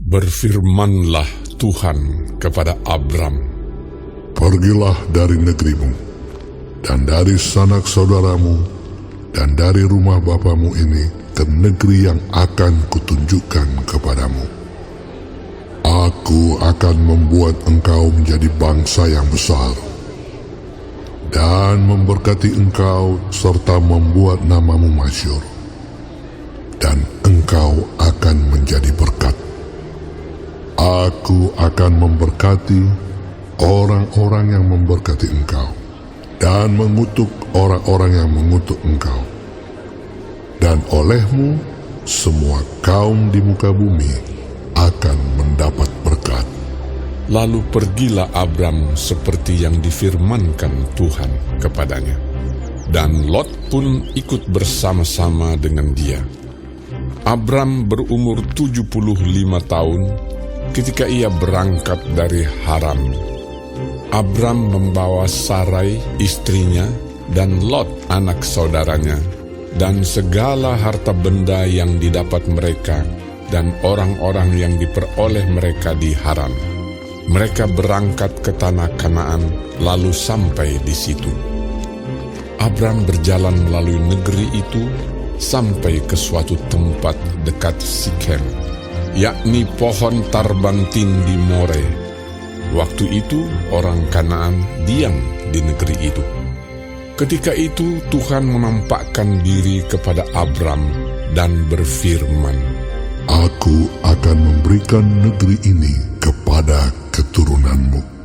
Berfirmanlah Tuhan kepada Abram, "Pergilah dari negerimu, dan dari sanak saudaramu, dan dari rumah bapamu ini ke negeri yang akan kutunjukkan kepadamu. Aku akan membuat engkau menjadi bangsa yang besar, dan memberkati engkau serta membuat namamu masyhur, dan engkau akan menjadi berkat. Aku akan memberkati orang-orang yang memberkati engkau, dan mengutuk orang-orang yang mengutuk engkau. Dan olehmu, semua kaum di muka bumi akan mendapat berkat." Lalu pergilah Abram seperti yang difirmankan Tuhan kepadanya. Dan Lot pun ikut bersama-sama dengan dia. Abram berumur 75 tahun ketika ia berangkat dari Haran. Abram membawa Sarai istrinya dan Lot anak saudaranya, dan segala harta benda yang didapat mereka dan orang-orang yang diperoleh mereka di Haran. Mereka berangkat ke tanah Kanaan, lalu sampai di situ. Abram berjalan melalui negeri itu sampai ke suatu tempat dekat Sikem, yakni pohon tarbantin di More. Waktu itu orang Kanaan diam di negeri itu. Ketika itu Tuhan menampakkan diri kepada Abram dan berfirman, "Aku akan memberikan negeri ini kepada keturunanmu."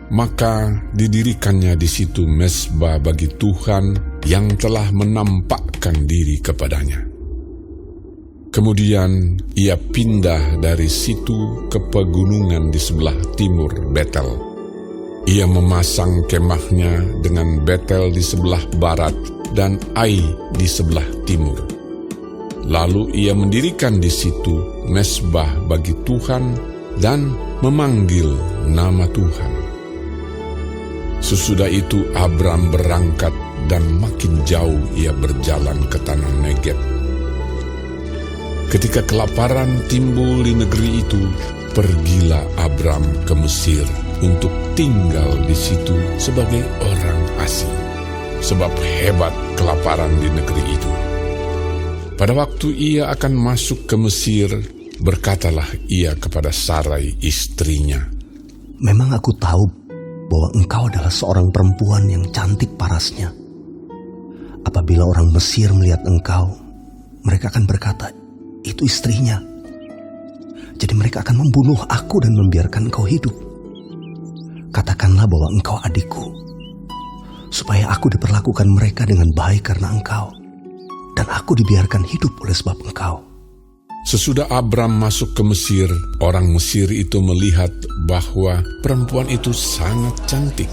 Maka didirikannya di situ mezbah bagi Tuhan yang telah menampakkan diri kepadanya. Kemudian ia pindah dari situ ke pegunungan di sebelah timur Betel. Ia memasang kemahnya dengan Betel di sebelah barat dan Ai di sebelah timur. Lalu ia mendirikan di situ mezbah bagi Tuhan dan memanggil nama Tuhan. Sesudah itu Abram berangkat dan makin jauh ia berjalan ke tanah Negeb. Ketika kelaparan timbul di negeri itu, pergilah Abram ke Mesir untuk tinggal di situ sebagai orang asing, sebab hebat kelaparan di negeri itu. Pada waktu ia akan masuk ke Mesir, berkatalah ia kepada Sarai istrinya, "Memang aku tahu bahwa engkau adalah seorang perempuan yang cantik parasnya. Apabila orang Mesir melihat engkau, mereka akan berkata, 'Itu istrinya.' Jadi mereka akan membunuh aku dan membiarkan engkau hidup. Katakanlah bahwa engkau adikku, supaya aku diperlakukan mereka dengan baik karena engkau, dan aku dibiarkan hidup oleh sebab engkau." Sesudah Abram masuk ke Mesir, orang Mesir itu melihat bahwa perempuan itu sangat cantik.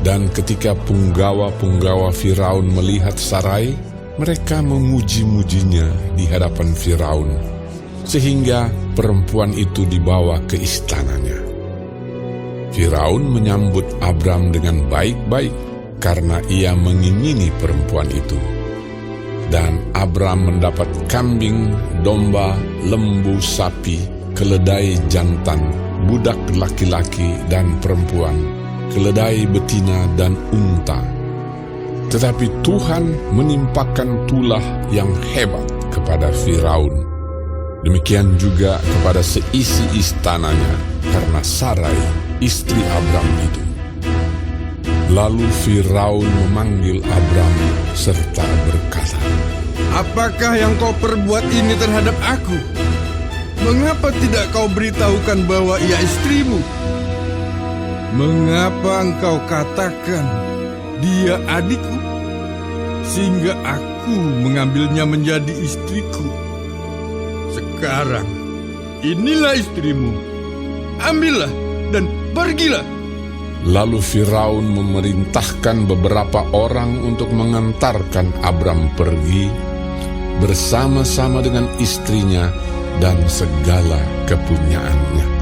Dan ketika punggawa-punggawa Firaun melihat Sarai, mereka memuji-mujinya di hadapan Firaun, sehingga perempuan itu dibawa ke istananya. Firaun menyambut Abram dengan baik-baik karena ia mengingini perempuan itu. Dan Abram mendapat kambing, domba, lembu, sapi, keledai jantan, budak laki-laki dan perempuan, keledai betina dan unta. Tetapi Tuhan menimpakan tulah yang hebat kepada Firaun. Demikian juga kepada seisi istananya karena Sarai, istri Abram itu. Lalu Firaun memanggil Abram serta berkata, "Apakah yang kau perbuat ini terhadap aku? Mengapa tidak kau beritahukan bahwa ia istrimu? Mengapa engkau katakan dia adikku, sehingga aku mengambilnya menjadi istriku? Sekarang inilah istrimu, ambillah dan pergilah." Lalu Firaun memerintahkan beberapa orang untuk mengantarkan Abram pergi bersama-sama dengan istrinya dan segala kepunyaannya.